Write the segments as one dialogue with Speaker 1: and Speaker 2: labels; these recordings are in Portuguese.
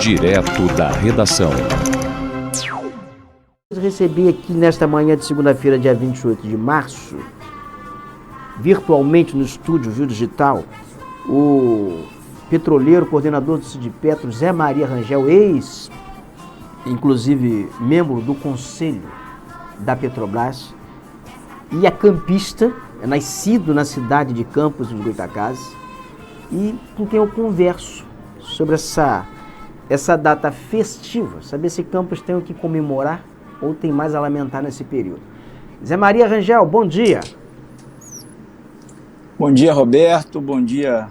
Speaker 1: Direto da redação.
Speaker 2: Recebi aqui nesta manhã de segunda-feira, dia 28 de março, virtualmente no estúdio Viu Digital, o petroleiro, coordenador do Sindipetro, Zé Maria Rangel, inclusive membro do conselho da Petrobras, e é campista, é nascido na cidade de Campos dos Goytacazes, e com quem eu converso sobre essa data festiva, saber se Campos tem o que comemorar ou tem mais a lamentar nesse período. Zé Maria Rangel, bom dia.
Speaker 3: Bom dia, Roberto, bom dia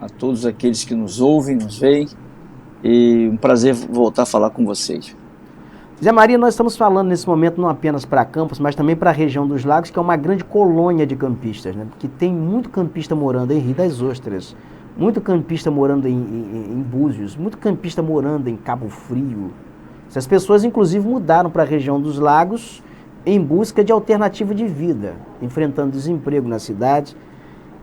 Speaker 3: a todos aqueles que nos ouvem, nos veem, e um prazer voltar a falar com vocês.
Speaker 2: Zé Maria, nós estamos falando nesse momento não apenas para Campos, mas também para a região dos Lagos, que é uma grande colônia de campistas, né? Porque tem muito campista morando em Rio das Ostras, muito campista morando em Búzios, muito campista morando em Cabo Frio. Essas pessoas, inclusive, mudaram para a região dos Lagos em busca de alternativa de vida, enfrentando desemprego na cidade.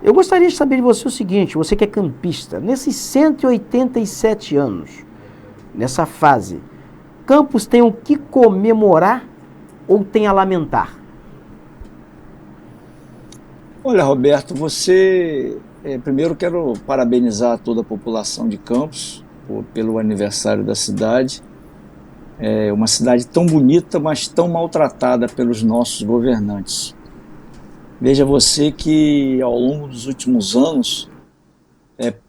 Speaker 2: Eu gostaria de saber de você o seguinte, você que é campista, nesses 187 anos, nessa fase, Campos tem o que comemorar ou tem a lamentar?
Speaker 3: Olha, Roberto, primeiro quero parabenizar toda a população de Campos pelo aniversário da cidade. É uma cidade tão bonita, mas tão maltratada pelos nossos governantes. Veja você que ao longo dos últimos anos,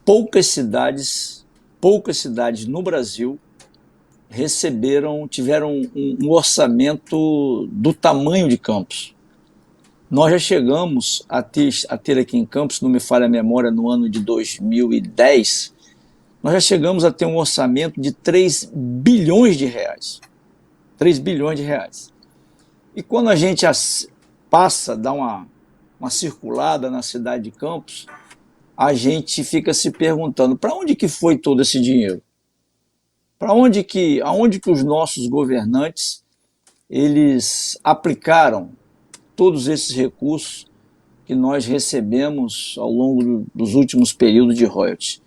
Speaker 3: poucas cidades no Brasil tiveram um orçamento do tamanho de Campos. Nós já chegamos a ter aqui em Campos, não me falha a memória, no ano de 2010, nós já chegamos a ter um orçamento de 3 bilhões de reais. 3 bilhões de reais. E quando a gente passa, dá uma circulada na cidade de Campos, a gente fica se perguntando, para onde que foi todo esse dinheiro? Aonde que os nossos governantes eles aplicaram todos esses recursos que nós recebemos ao longo dos últimos períodos de royalties?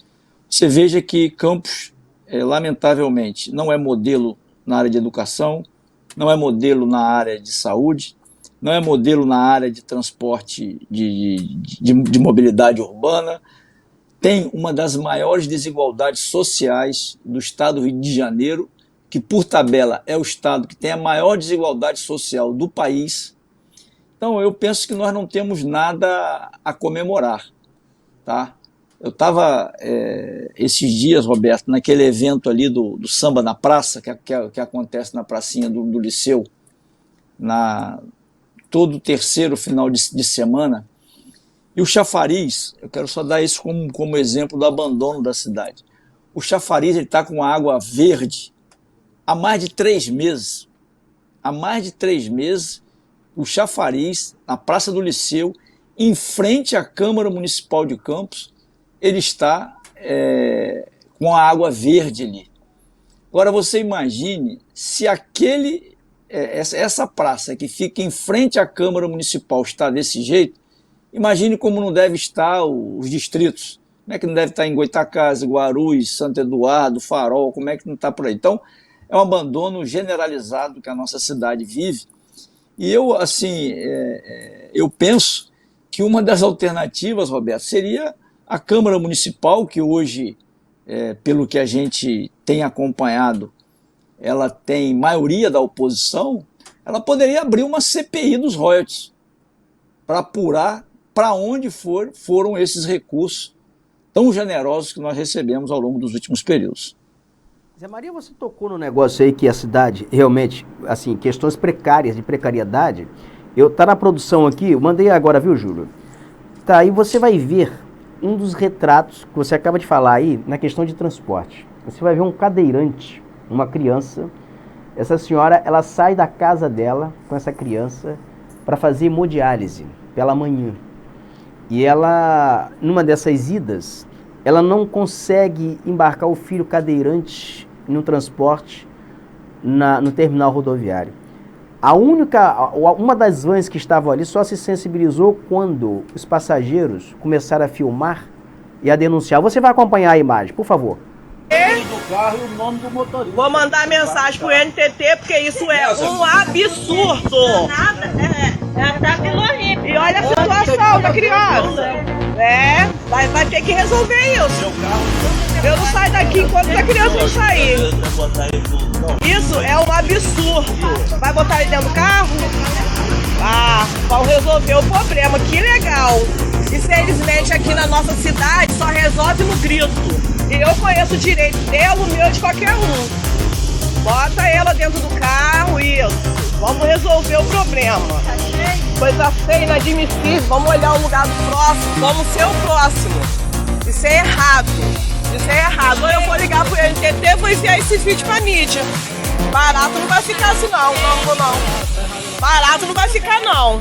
Speaker 3: Você veja que Campos, lamentavelmente, não é modelo na área de educação, não é modelo na área de saúde, não é modelo na área de transporte de mobilidade urbana, tem uma das maiores desigualdades sociais do estado do Rio de Janeiro, que por tabela é o estado que tem a maior desigualdade social do país. Então eu penso que nós não temos nada a comemorar, tá? Eu estava esses dias, Roberto, naquele evento ali do Samba na Praça, que acontece na pracinha do Liceu, todo terceiro final de semana. E o chafariz, eu quero só dar isso como exemplo do abandono da cidade. O chafariz está com água verde há mais de 3 meses. Há mais de 3 meses, o chafariz, na Praça do Liceu, em frente à Câmara Municipal de Campos, ele está com a água verde ali. Agora você imagine se essa praça que fica em frente à Câmara Municipal está desse jeito, imagine como não deve estar os distritos. Como é que não deve estar em Goytacazes, Guarulhos, Santo Eduardo, Farol, como é que não está por aí? Então, é um abandono generalizado que a nossa cidade vive. E eu penso que uma das alternativas, Roberto, seria a Câmara Municipal, que hoje, pelo que a gente tem acompanhado, ela tem maioria da oposição, ela poderia abrir uma CPI dos royalties para apurar para onde foram esses recursos tão generosos que nós recebemos ao longo dos últimos períodos.
Speaker 2: Zé Maria, você tocou no negócio aí que a cidade realmente, assim, questões precárias, de precariedade. Tá na produção aqui, eu mandei agora, viu, Júlio? Tá, aí você vai ver um dos retratos que você acaba de falar aí na questão de transporte. Você vai ver um cadeirante, uma criança. Essa senhora, ela sai da casa dela com essa criança para fazer hemodiálise pela manhã. E ela, numa dessas idas, ela não consegue embarcar o filho cadeirante no transporte no terminal rodoviário. Uma das vans que estavam ali só se sensibilizou quando os passageiros começaram a filmar e a denunciar. Você vai acompanhar a imagem, por favor.
Speaker 1: do carro e o nome do motorista.
Speaker 4: Vou mandar mensagem pro NTT, porque isso é um absurdo. E olha a situação da criança. Vai ter que resolver isso. Eu não saio daqui enquanto a criança não sair. Isso é um absurdo. Vai botar ele dentro do carro? Vão resolver o problema. Que legal. Infelizmente aqui na nossa cidade só resolve no grito. E eu conheço o direito dela, o meu de qualquer um. Bota ela dentro do carro, isso. Vamos resolver o problema. Coisa feia, inadmissível. Vamos olhar o lugar do próximo. Vamos ser o próximo. Isso é errado. Isso é errado. Ou eu vou ligar pro NTT e vou enviar esse vídeo pra mídia. Barato não vai ficar assim não. Não. Barato não vai ficar não.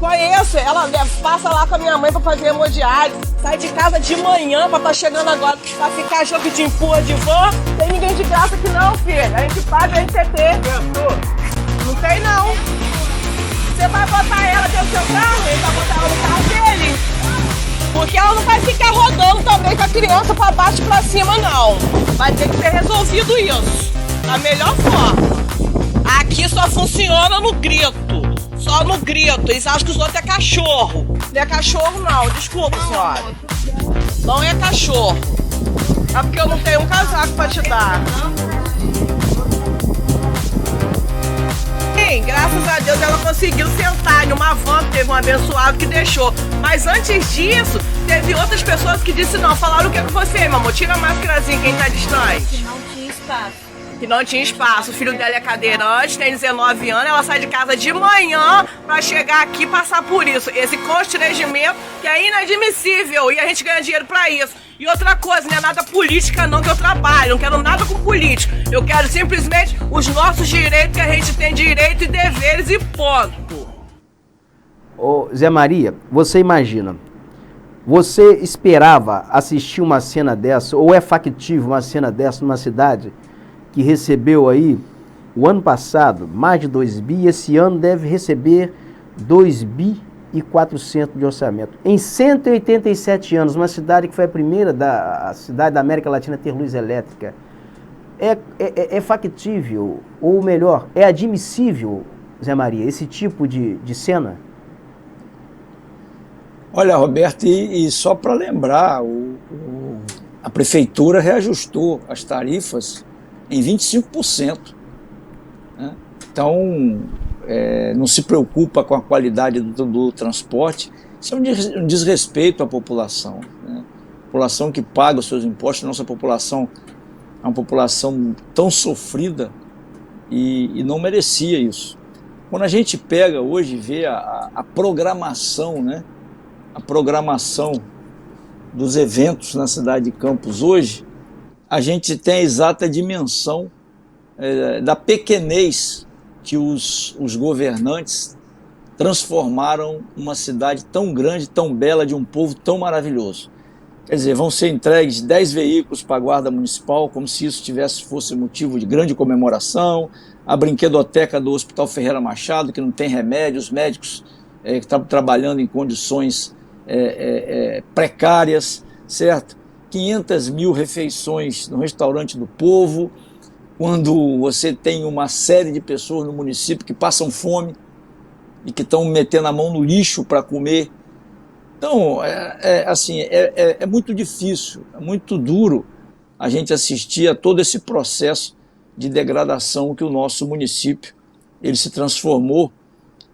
Speaker 4: Conheço, ela passa lá com a minha mãe pra fazer hemodiálise, sai de casa de manhã pra estar chegando agora pra ficar jogo de empurra de vó. Tem ninguém de graça aqui não, filho. A gente paga a NTT. Não tem não. Você vai botar ela dentro do seu carro, ele vai botar ela no carro dele. Porque ela não vai ficar rodando também com a criança pra baixo e pra cima não. Vai ter que ser resolvido isso, da melhor forma. Aqui só funciona no grito. Só no grito, eles acham que os outros é cachorro. Não é cachorro não, desculpa senhora. Não é cachorro. É porque eu não tenho um casaco pra te dar. Sim, graças a Deus ela conseguiu sentar em uma van, teve um abençoado que deixou. Mas antes disso, teve outras pessoas que disseram não, falaram o que é com você, meu amor? Tira a máscarazinha quem tá distante.
Speaker 5: Que não tinha espaço.
Speaker 4: Que não tinha espaço. O filho dela é cadeirante, tem 19 anos, ela sai de casa de manhã pra chegar aqui e passar por isso. Esse constrangimento que é inadmissível e a gente ganha dinheiro pra isso. E outra coisa, não é nada política não que eu trabalho, não quero nada com política. Eu quero simplesmente os nossos direitos, que a gente tem direito e deveres e ponto.
Speaker 2: Ô, Zé Maria, você imagina, você esperava assistir uma cena dessa, ou é factível uma cena dessa numa cidade que recebeu aí, o ano passado, mais de 2 bi, esse ano deve receber 2 bi e 400 de orçamento. Em 187 anos, uma cidade que foi a primeira cidade da América Latina a ter luz elétrica, é factível, ou melhor, é admissível, Zé Maria, esse tipo de cena?
Speaker 3: Olha, Roberto, e só para lembrar, a prefeitura reajustou as tarifas em 25%. Né? Então, não se preocupa com a qualidade do transporte. Isso é um desrespeito à população. Né? A população que paga os seus impostos, a nossa população é uma população tão sofrida e não merecia isso. Quando a gente pega hoje e vê a programação, né? A programação dos eventos na cidade de Campos hoje, a gente tem a exata dimensão da pequenez que os governantes transformaram uma cidade tão grande, tão bela, de um povo tão maravilhoso. Quer dizer, vão ser entregues 10 veículos para a Guarda Municipal, como se isso fosse motivo de grande comemoração, a brinquedoteca do Hospital Ferreira Machado, que não tem remédio, os médicos que estão trabalhando em condições precárias, certo? 500 mil refeições no restaurante do povo, quando você tem uma série de pessoas no município que passam fome e que estão metendo a mão no lixo para comer. Então, é muito difícil, é muito duro a gente assistir a todo esse processo de degradação que o nosso município ele se transformou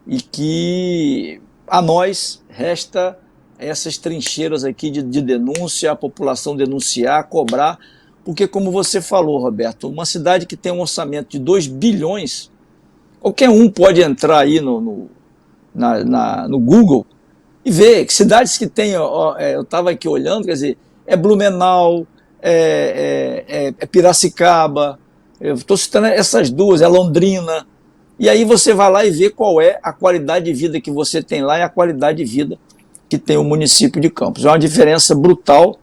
Speaker 3: e que a nós resta essas trincheiras aqui de denúncia, a população denunciar, cobrar, porque como você falou, Roberto, uma cidade que tem um orçamento de 2 bilhões, qualquer um pode entrar aí no Google e ver que cidades que tem, eu estava aqui olhando, quer dizer, é Blumenau, é Piracicaba, eu estou citando essas duas, é Londrina, e aí você vai lá e vê qual é a qualidade de vida que você tem lá e a qualidade de vida que tem o município de Campos. É uma diferença brutal.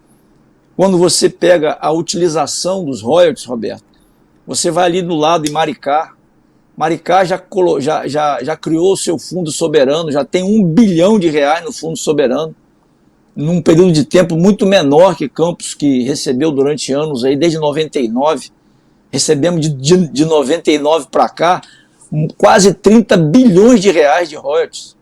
Speaker 3: Quando você pega a utilização dos royalties, Roberto, você vai ali do lado em Maricá. Maricá já criou o seu fundo soberano, já tem R$ 1 bilhão no fundo soberano. num período de tempo muito menor que Campos, que recebeu durante anos, aí, desde 99, recebemos de 99 para cá, quase 30 bilhões de reais de royalties.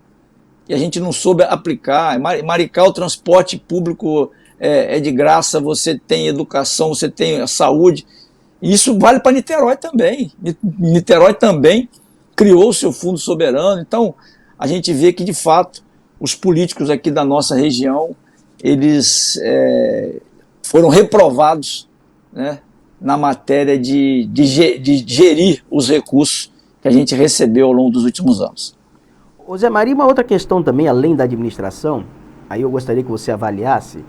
Speaker 3: E a gente não soube aplicar. Em Maricá, o transporte público é de graça, você tem educação, você tem saúde. E isso vale para Niterói também. Niterói também criou o seu fundo soberano. Então, a gente vê que, de fato, os políticos aqui da nossa região, eles foram reprovados, né, na matéria de gerir os recursos que a gente recebeu ao longo dos últimos anos.
Speaker 2: Ô Zé Maria, uma outra questão também, além da administração, aí eu gostaria que você avaliasse,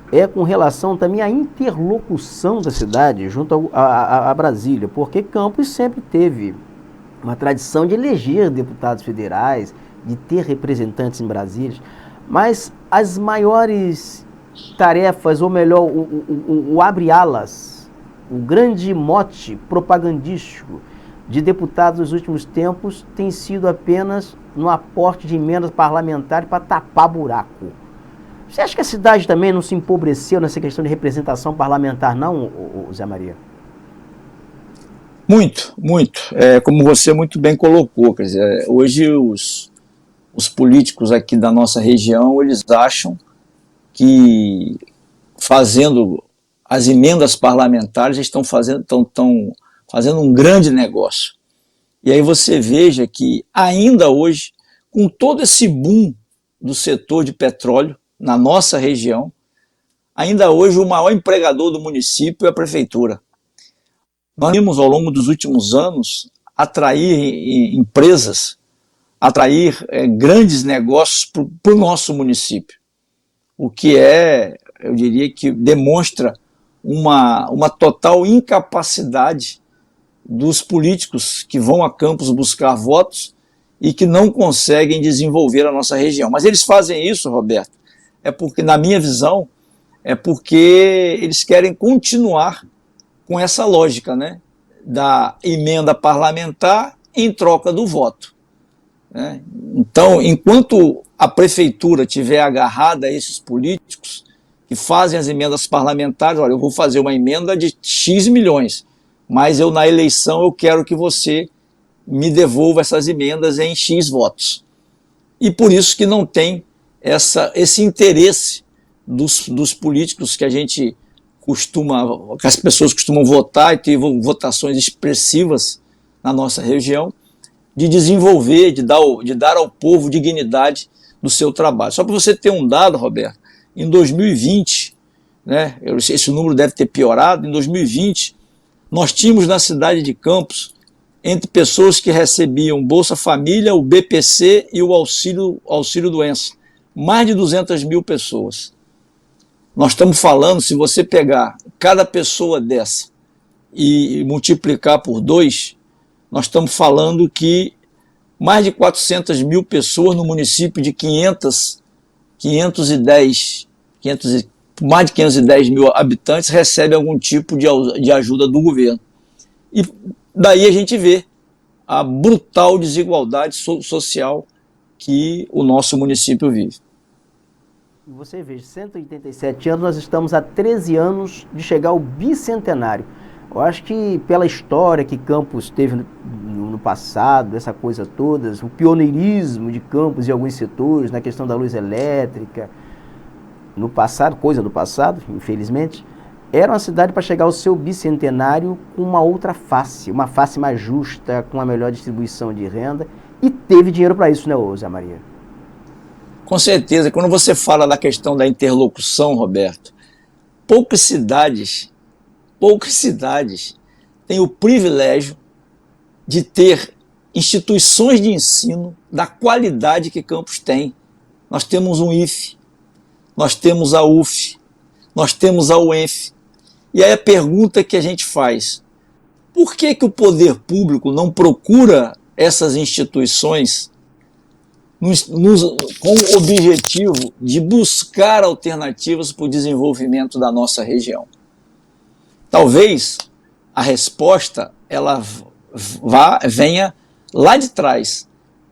Speaker 2: é com relação também à interlocução da cidade junto a Brasília, porque Campos sempre teve uma tradição de eleger deputados federais, de ter representantes em Brasília, mas as maiores tarefas, ou melhor, o abre-alas, o grande mote propagandístico de deputados nos últimos tempos tem sido apenas no aporte de emendas parlamentares para tapar buraco. Você acha que a cidade também não se empobreceu nessa questão de representação parlamentar, não, Zé Maria?
Speaker 3: Muito, muito. Como você muito bem colocou, quer dizer, hoje os políticos aqui da nossa região, eles acham que fazendo as emendas parlamentares estão fazendo um grande negócio. E aí você veja que ainda hoje, com todo esse boom do setor de petróleo na nossa região, ainda hoje o maior empregador do município é a prefeitura. Nós vimos ao longo dos últimos anos atrair empresas, atrair grandes negócios para o nosso município, o que eu diria que demonstra uma total incapacidade dos políticos que vão a Campos buscar votos e que não conseguem desenvolver a nossa região. Mas eles fazem isso, Roberto, porque, na minha visão, porque eles querem continuar com essa lógica, né, da emenda parlamentar em troca do voto, né? Então, enquanto a prefeitura estiver agarrada a esses políticos que fazem as emendas parlamentares, olha, eu vou fazer uma emenda de X milhões, mas eu na eleição eu quero que você me devolva essas emendas em X votos. E por isso que não tem esse interesse dos políticos que que as pessoas costumam votar e ter votações expressivas na nossa região, de desenvolver, de dar ao povo dignidade do seu trabalho. Só para você ter um dado, Roberto, em 2020, né, esse número deve ter piorado, em 2020, nós tínhamos na cidade de Campos, entre pessoas que recebiam Bolsa Família, o BPC e o Auxílio Doença, mais de 200 mil pessoas. Nós estamos falando, se você pegar cada pessoa dessa e multiplicar por 2, nós estamos falando que mais de 400 mil pessoas no município de mais de 510 mil habitantes recebem algum tipo de ajuda do governo. E daí a gente vê a brutal desigualdade social que o nosso município vive.
Speaker 2: Você veja, 187 anos, nós estamos há 13 anos de chegar ao bicentenário. Eu acho que pela história que Campos teve no passado, essa coisa toda, o pioneirismo de Campos em alguns setores, na questão da luz elétrica, no passado, coisa do passado, infelizmente, era uma cidade para chegar ao seu bicentenário com uma outra face, uma face mais justa, com uma melhor distribuição de renda, e teve dinheiro para isso, né, Zé Maria?
Speaker 3: Com certeza, quando você fala da questão da interlocução, Roberto, poucas cidades têm o privilégio de ter instituições de ensino da qualidade que Campos tem. Nós temos um IFE, nós temos a UF, nós temos a UENF. E aí a pergunta que a gente faz, por que o poder público não procura essas instituições com o objetivo de buscar alternativas para o desenvolvimento da nossa região? Talvez a resposta venha lá de trás,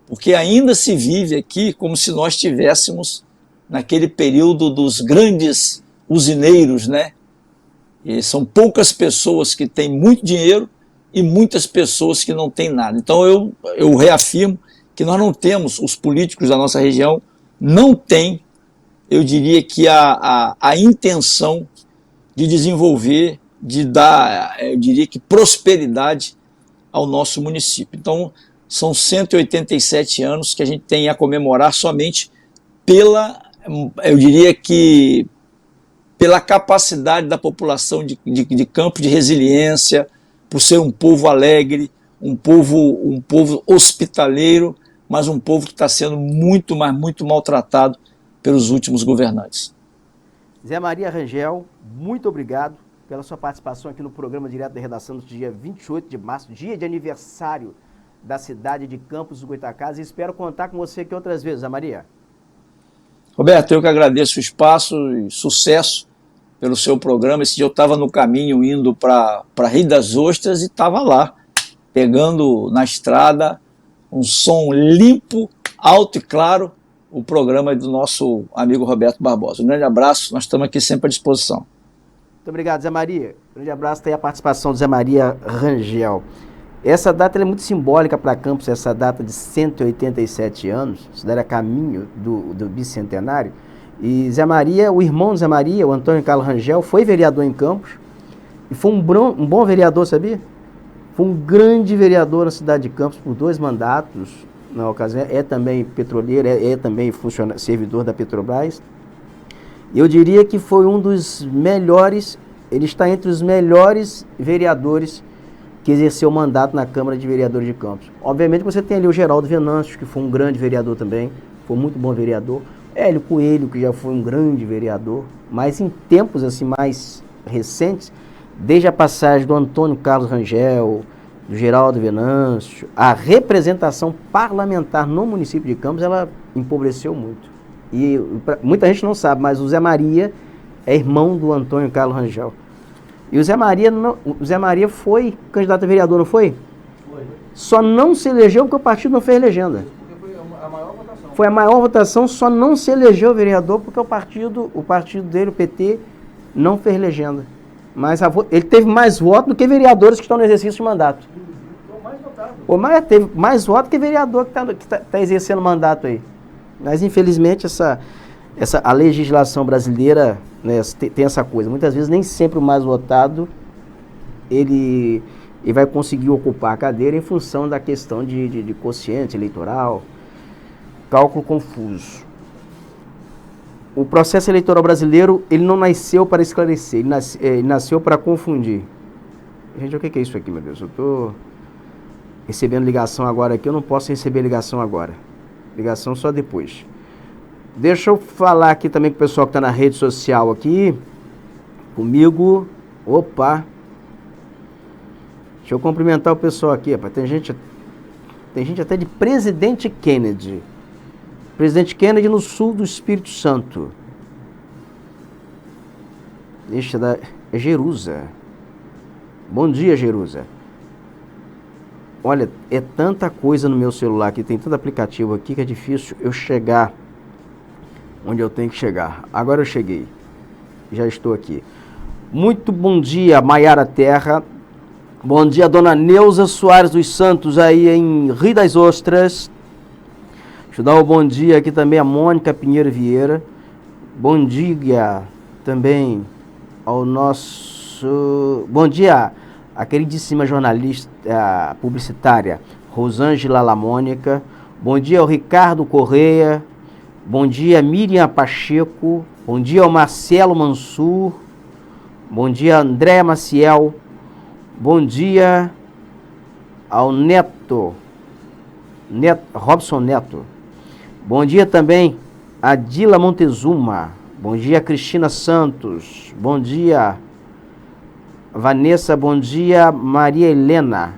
Speaker 3: porque ainda se vive aqui como se nós tivéssemos naquele período dos grandes usineiros, né? E são poucas pessoas que têm muito dinheiro e muitas pessoas que não têm nada. Então eu reafirmo que nós não temos, os políticos da nossa região não têm, eu diria que a intenção de desenvolver, de dar, eu diria que prosperidade ao nosso município. Então são 187 anos que a gente tem a comemorar somente pela, eu diria que pela capacidade da população de Campos de resiliência, por ser um povo alegre, um povo hospitaleiro, mas um povo que está sendo muito, mas muito maltratado pelos últimos governantes.
Speaker 2: Zé Maria Rangel, muito obrigado pela sua participação aqui no programa Direto da Redação do dia 28 de março, dia de aniversário da cidade de Campos do Goytacazes, e espero contar com você aqui outras vezes, Zé Maria.
Speaker 3: Roberto, eu que agradeço o espaço e sucesso pelo seu programa. Esse dia eu estava no caminho indo para Rio das Ostras e estava lá, pegando na estrada um som limpo, alto e claro, o programa do nosso amigo Roberto Barbosa. Um grande abraço, nós estamos aqui sempre à disposição.
Speaker 2: Muito obrigado, Zé Maria. Um grande abraço, tem a participação do Zé Maria Rangel. Essa data é muito simbólica para Campos, essa data de 187 anos, isso daí é caminho do bicentenário. E Zé Maria, o irmão de Zé Maria, o Antônio Carlos Rangel, foi vereador em Campos e foi um bom vereador, sabia? Foi um grande vereador na cidade de Campos por 2 mandatos, na ocasião, é também petroleiro, é também servidor da Petrobras. Eu diria que foi um dos melhores, ele está entre os melhores vereadores que exerceu mandato na Câmara de Vereadores de Campos. Obviamente você tem ali o Geraldo Venâncio, que foi um grande vereador também, foi muito bom vereador. Hélio Coelho, que já foi um grande vereador, mas em tempos assim mais recentes, desde a passagem do Antônio Carlos Rangel, do Geraldo Venâncio, a representação parlamentar no município de Campos, ela empobreceu muito. E muita gente não sabe, mas o Zé Maria é irmão do Antônio Carlos Rangel. E o Zé Maria foi candidato a vereador, não foi? Foi. Só não se elegeu porque o partido não fez legenda. Porque foi a maior votação. Foi a maior votação, só não se elegeu vereador porque o partido dele, o PT, não fez legenda. Mas ele teve mais votos do que vereadores que estão no exercício de mandato. Teve mais votos que vereador que está exercendo mandato aí. Mas infelizmente a legislação brasileira, né, tem essa coisa. Muitas vezes nem sempre o mais votado ele vai conseguir ocupar a cadeira em função da questão de quociente eleitoral, cálculo confuso. O processo eleitoral brasileiro, ele não nasceu para esclarecer, ele nasceu para confundir. Gente, o que é isso aqui, meu Deus? Eu estou recebendo ligação agora aqui, eu não posso receber ligação agora. Ligação só depois. Deixa eu falar aqui também com o pessoal que está na rede social aqui, comigo. Opa! Deixa eu cumprimentar o pessoal aqui, rapaz. Tem gente até de Presidente Kennedy. Presidente Kennedy no sul do Espírito Santo. É Jerusa. Bom dia, Jerusa. Olha, é tanta coisa no meu celular aqui, tem tanto aplicativo aqui que é difícil eu chegar onde eu tenho que chegar. Agora eu cheguei. Já estou aqui. Muito bom dia, Maiara Terra. Bom dia, dona Neuza Soares dos Santos, aí em Rio das Ostras. Deixa eu dar um bom dia aqui também a Mônica Pinheiro Vieira. Bom dia também ao nosso... Bom dia a queridíssima jornalista publicitária Rosângela Lamônica. Bom dia ao Ricardo Correia. Bom dia Miriam Pacheco. Bom dia ao Marcelo Mansur. Bom dia André Maciel. Bom dia ao Robson Neto. Bom dia também a Dila Montezuma. Bom dia Cristina Santos. Bom dia Vanessa. Bom dia Maria Helena.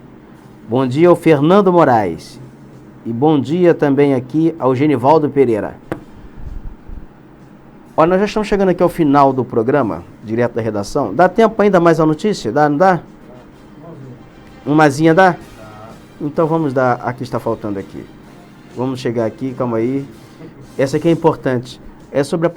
Speaker 2: Bom dia ao Fernando Moraes. E bom dia também aqui ao Genivaldo Pereira. Olha, nós já estamos chegando aqui ao final do programa, direto da redação. Dá tempo ainda mais a notícia? Dá, não dá? Umazinha dá? Então vamos dar a que está faltando aqui. Vamos chegar aqui, calma aí. Essa aqui é importante. é sobre a